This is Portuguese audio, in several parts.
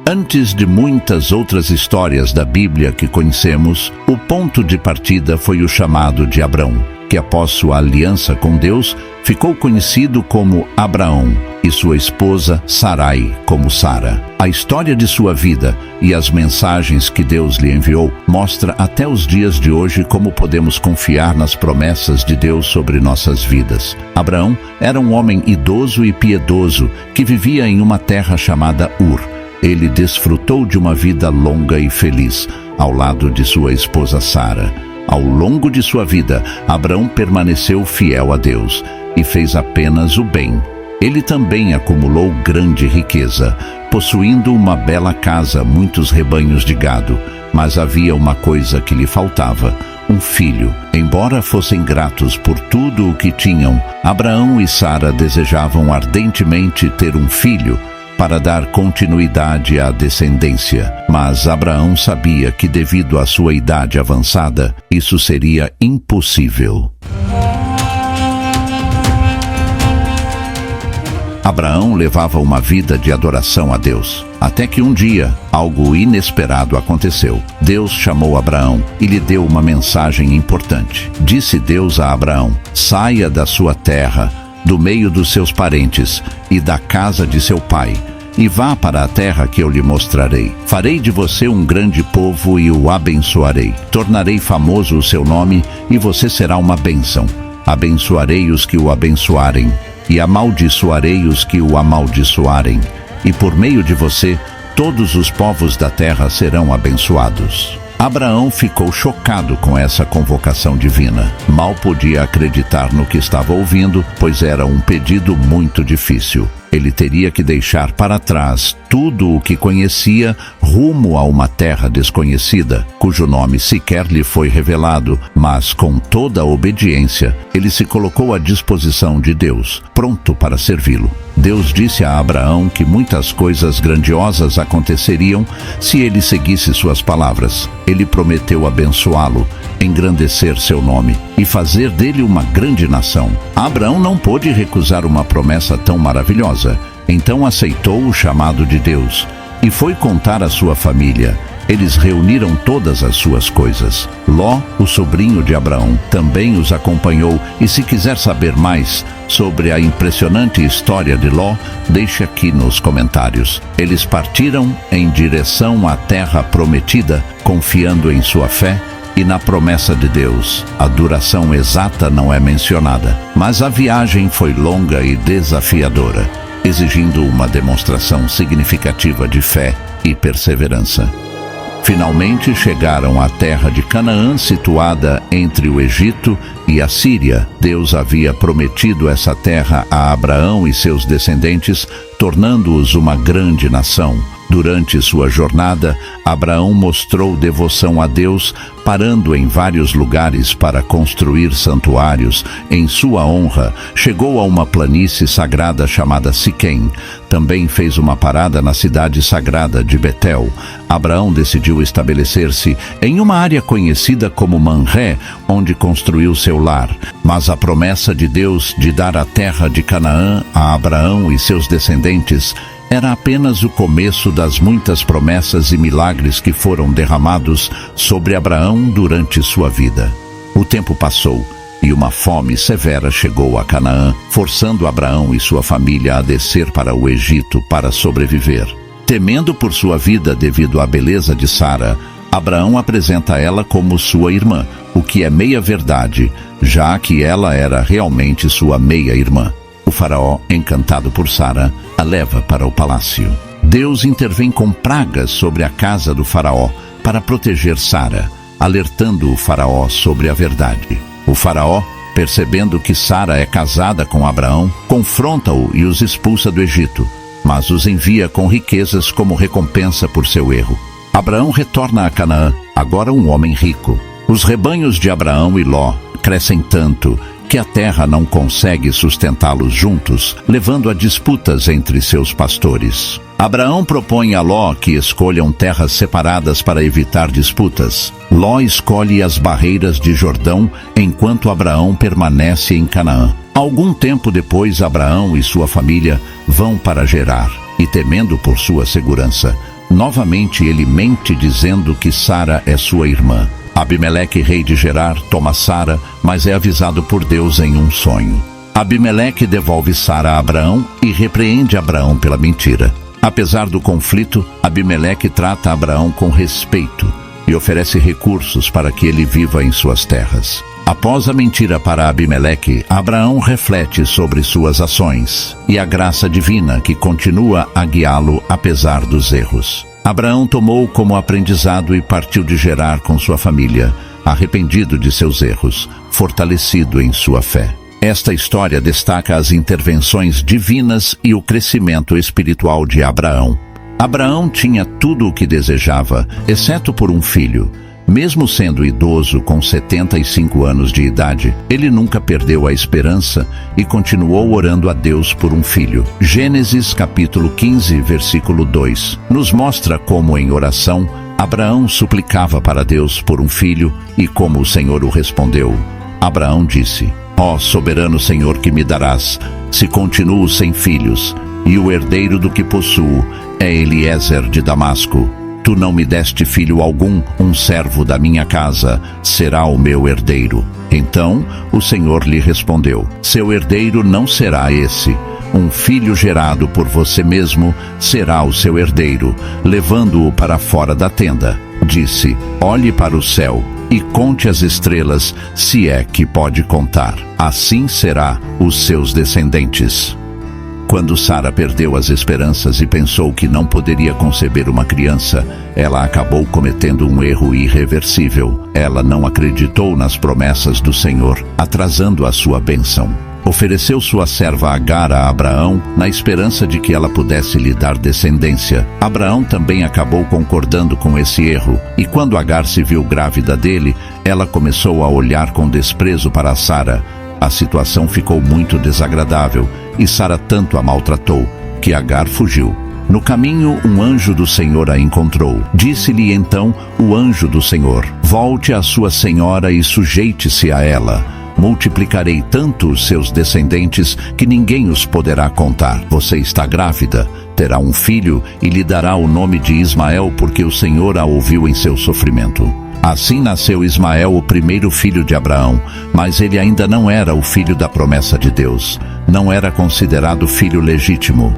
Antes de muitas outras histórias da Bíblia que conhecemos, o ponto de partida foi o chamado de Abrão, que após sua aliança com Deus, ficou conhecido como Abraão, e sua esposa Sarai como Sara. A história de sua vida e as mensagens que Deus lhe enviou mostra até os dias de hoje como podemos confiar nas promessas de Deus sobre nossas vidas. Abraão era um homem idoso e piedoso que vivia em uma terra chamada Ur. Ele desfrutou de uma vida longa e feliz, ao lado de sua esposa Sara. Ao longo de sua vida, Abraão permaneceu fiel a Deus e fez apenas o bem. Ele também acumulou grande riqueza, possuindo uma bela casa, muitos rebanhos de gado. Mas havia uma coisa que lhe faltava: um filho. Embora fossem gratos por tudo o que tinham, Abraão e Sara desejavam ardentemente ter um filho para dar continuidade à descendência. Mas Abraão sabia que, devido à sua idade avançada, isso seria impossível. Abraão levava uma vida de adoração a Deus, até que um dia, algo inesperado aconteceu. Deus chamou Abraão e lhe deu uma mensagem importante. Disse Deus a Abraão: saia da sua terra, do meio dos seus parentes e da casa de seu pai, e vá para a terra que eu lhe mostrarei. Farei de você um grande povo e o abençoarei. Tornarei famoso o seu nome e você será uma bênção. Abençoarei os que o abençoarem e amaldiçoarei os que o amaldiçoarem. E por meio de você, todos os povos da terra serão abençoados. Abraão ficou chocado com essa convocação divina. Mal podia acreditar no que estava ouvindo, pois era um pedido muito difícil. Ele teria que deixar para trás tudo o que conhecia rumo a uma terra desconhecida, cujo nome sequer lhe foi revelado, mas com toda a obediência, ele se colocou à disposição de Deus, pronto para servi-lo. Deus disse a Abraão que muitas coisas grandiosas aconteceriam se ele seguisse suas palavras. Ele prometeu abençoá-lo, engrandecer seu nome e fazer dele uma grande nação. Abraão não pôde recusar uma promessa tão maravilhosa. Então aceitou o chamado de Deus e foi contar à sua família. Eles reuniram todas as suas coisas. Ló, o sobrinho de Abraão, também os acompanhou, e se quiser saber mais sobre a impressionante história de Ló, deixe aqui nos comentários. Eles partiram em direção à terra prometida, confiando em sua fé e na promessa de Deus. A duração exata não é mencionada, mas a viagem foi longa e desafiadora, exigindo uma demonstração significativa de fé e perseverança. Finalmente chegaram à terra de Canaã, situada entre o Egito e a Síria. Deus havia prometido essa terra a Abraão e seus descendentes, tornando-os uma grande nação. Durante sua jornada, Abraão mostrou devoção a Deus, parando em vários lugares para construir santuários em sua honra. Chegou a uma planície sagrada chamada Siquém. Também fez uma parada na cidade sagrada de Betel. Abraão decidiu estabelecer-se em uma área conhecida como Manré, onde construiu seu lar. Mas a promessa de Deus de dar a terra de Canaã a Abraão e seus descendentes era apenas o começo das muitas promessas e milagres que foram derramados sobre Abraão durante sua vida. O tempo passou e uma fome severa chegou a Canaã, forçando Abraão e sua família a descer para o Egito para sobreviver. Temendo por sua vida devido à beleza de Sara, Abraão apresenta ela como sua irmã, o que é meia verdade, já que ela era realmente sua meia-irmã. O faraó, encantado por Sara, a leva para o palácio. Deus intervém com pragas sobre a casa do faraó para proteger Sara, alertando o faraó sobre a verdade. O faraó, percebendo que Sara é casada com Abraão, confronta-o e os expulsa do Egito, mas os envia com riquezas como recompensa por seu erro. Abraão retorna a Canaã, agora um homem rico. Os rebanhos de Abraão e Ló crescem tanto que a terra não consegue sustentá-los juntos, levando a disputas entre seus pastores. Abraão propõe a Ló que escolham terras separadas para evitar disputas. Ló escolhe as barreiras de Jordão, enquanto Abraão permanece em Canaã. Algum tempo depois, Abraão e sua família vão para Gerar, e temendo por sua segurança, Novamente ele mente dizendo que Sara é sua irmã. Abimeleque, rei de Gerar, toma Sara, mas é avisado por Deus em um sonho. Abimeleque devolve Sara a Abraão e repreende Abraão pela mentira. Apesar do conflito, Abimeleque trata Abraão com respeito e oferece recursos para que ele viva em suas terras. Após a mentira para Abimeleque, Abraão reflete sobre suas ações e a graça divina que continua a guiá-lo apesar dos erros. Abraão tomou como aprendizado e partiu de Gerar com sua família, arrependido de seus erros, fortalecido em sua fé. Esta história destaca as intervenções divinas e o crescimento espiritual de Abraão. Abraão tinha tudo o que desejava, exceto por um filho. Mesmo sendo idoso, com 75 anos de idade, ele nunca perdeu a esperança e continuou orando a Deus por um filho. Gênesis capítulo 15, versículo 2, nos mostra como, em oração, Abraão suplicava para Deus por um filho e como o Senhor o respondeu. Abraão disse: Ó soberano Senhor que me darás, se continuo sem filhos, e o herdeiro do que possuo é Eliezer de Damasco. Tu não me deste filho algum, um servo da minha casa será o meu herdeiro. Então o Senhor lhe respondeu: Seu herdeiro não será esse. Um filho gerado por você mesmo será o seu herdeiro, levando-o para fora da tenda. Disse: Olhe para o céu e conte as estrelas, se é que pode contar. Assim será os seus descendentes. Quando Sara perdeu as esperanças e pensou que não poderia conceber uma criança, ela acabou cometendo um erro irreversível. Ela não acreditou nas promessas do Senhor, atrasando a sua bênção. Ofereceu sua serva Agar a Abraão, na esperança de que ela pudesse lhe dar descendência. Abraão também acabou concordando com esse erro, e quando Agar se viu grávida dele, ela começou a olhar com desprezo para Sara. A situação ficou muito desagradável, e Sara tanto a maltratou, que Agar fugiu. No caminho, um anjo do Senhor a encontrou. Disse-lhe então o anjo do Senhor: Volte à sua senhora e sujeite-se a ela. Multiplicarei tanto os seus descendentes que ninguém os poderá contar. Você está grávida, terá um filho e lhe dará o nome de Ismael, porque o Senhor a ouviu em seu sofrimento. Assim nasceu Ismael, o primeiro filho de Abraão, mas ele ainda não era o filho da promessa de Deus. Não era considerado filho legítimo.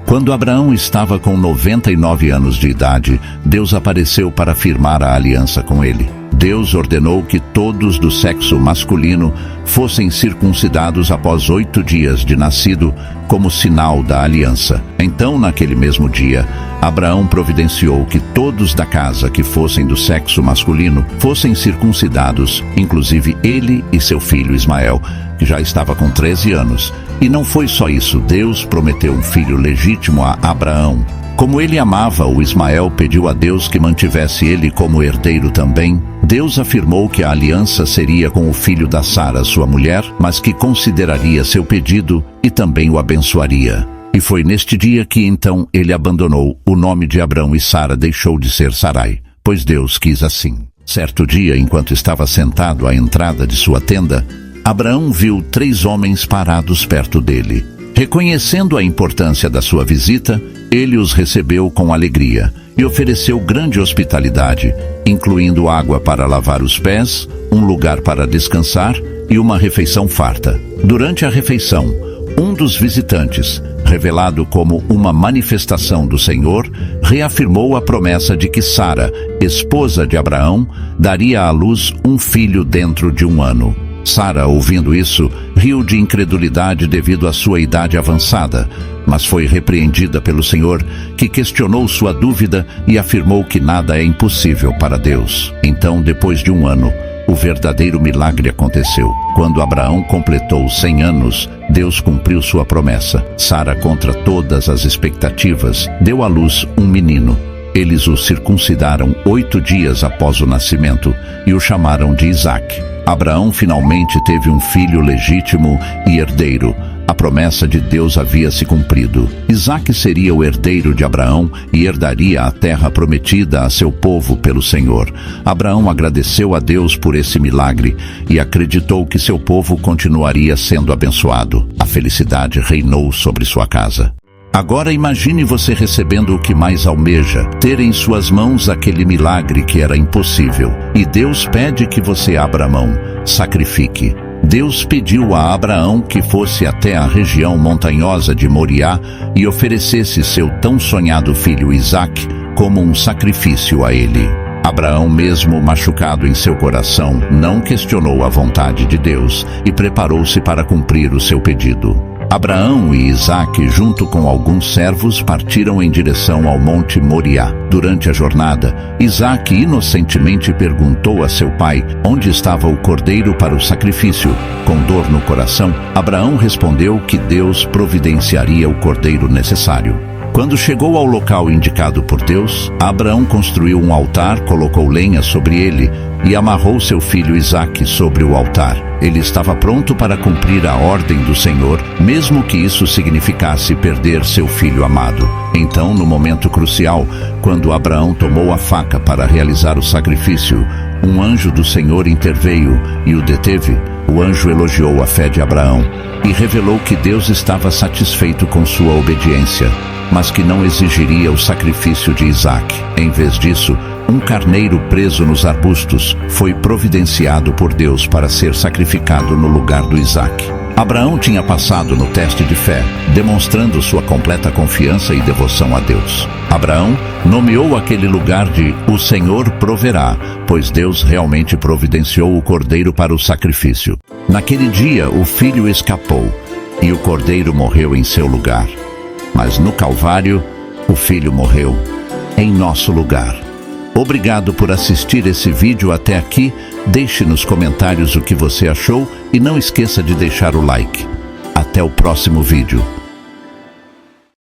Quando Abraão estava com 99 anos de idade, Deus apareceu para firmar a aliança com ele. Deus ordenou que todos do sexo masculino fossem circuncidados após 8 dias de nascido, como sinal da aliança. Então, naquele mesmo dia, Abraão providenciou que todos da casa que fossem do sexo masculino fossem circuncidados, inclusive ele e seu filho Ismael, que já estava com 13 anos. E não foi só isso, Deus prometeu um filho legítimo a Abraão. Como ele amava o Ismael, pediu a Deus que mantivesse ele como herdeiro também. Deus afirmou que a aliança seria com o filho da Sara, sua mulher, mas que consideraria seu pedido e também o abençoaria. E foi neste dia que então ele abandonou o nome de Abrão e Sara deixou de ser Sarai, pois Deus quis assim. Certo dia, enquanto estava sentado à entrada de sua tenda, Abraão viu 3 homens parados perto dele. Reconhecendo a importância da sua visita, ele os recebeu com alegria e ofereceu grande hospitalidade, incluindo água para lavar os pés, um lugar para descansar e uma refeição farta. Durante a refeição, um dos visitantes, revelado como uma manifestação do Senhor, reafirmou a promessa de que Sara, esposa de Abraão, daria à luz um filho dentro de 1 ano. Sara, ouvindo isso, riu de incredulidade devido à sua idade avançada, mas foi repreendida pelo Senhor, que questionou sua dúvida e afirmou que nada é impossível para Deus. Então, depois de 1 ano, o verdadeiro milagre aconteceu. Quando Abraão completou 100 anos, Deus cumpriu sua promessa. Sara, contra todas as expectativas, deu à luz um menino. Eles o circuncidaram 8 dias após o nascimento e o chamaram de Isaque. Abraão finalmente teve um filho legítimo e herdeiro. A promessa de Deus havia se cumprido. Isaque seria o herdeiro de Abraão e herdaria a terra prometida a seu povo pelo Senhor. Abraão agradeceu a Deus por esse milagre e acreditou que seu povo continuaria sendo abençoado. A felicidade reinou sobre sua casa. Agora imagine você recebendo o que mais almeja, ter em suas mãos aquele milagre que era impossível. E Deus pede que você abra a mão, sacrifique. Deus pediu a Abraão que fosse até a região montanhosa de Moriá e oferecesse seu tão sonhado filho Isaque como um sacrifício a ele. Abraão, mesmo machucado em seu coração, não questionou a vontade de Deus e preparou-se para cumprir o seu pedido. Abraão e Isaque, junto com alguns servos, partiram em direção ao Monte Moriá. Durante a jornada, Isaque inocentemente perguntou a seu pai onde estava o cordeiro para o sacrifício. Com dor no coração, Abraão respondeu que Deus providenciaria o cordeiro necessário. Quando chegou ao local indicado por Deus, Abraão construiu um altar, colocou lenha sobre ele e amarrou seu filho Isaque sobre o altar. Ele estava pronto para cumprir a ordem do Senhor, mesmo que isso significasse perder seu filho amado. Então, no momento crucial, quando Abraão tomou a faca para realizar o sacrifício, um anjo do Senhor interveio e o deteve. O anjo elogiou a fé de Abraão e revelou que Deus estava satisfeito com sua obediência, mas que não exigiria o sacrifício de Isaque. Em vez disso, um carneiro preso nos arbustos foi providenciado por Deus para ser sacrificado no lugar do Isaque. Abraão tinha passado no teste de fé, demonstrando sua completa confiança e devoção a Deus. Abraão nomeou aquele lugar de "O Senhor proverá", pois Deus realmente providenciou o cordeiro para o sacrifício. Naquele dia, o filho escapou e o cordeiro morreu em seu lugar. Mas no Calvário, o Filho morreu em nosso lugar. Obrigado por assistir esse vídeo até aqui. Deixe nos comentários o que você achou e não esqueça de deixar o like. Até o próximo vídeo.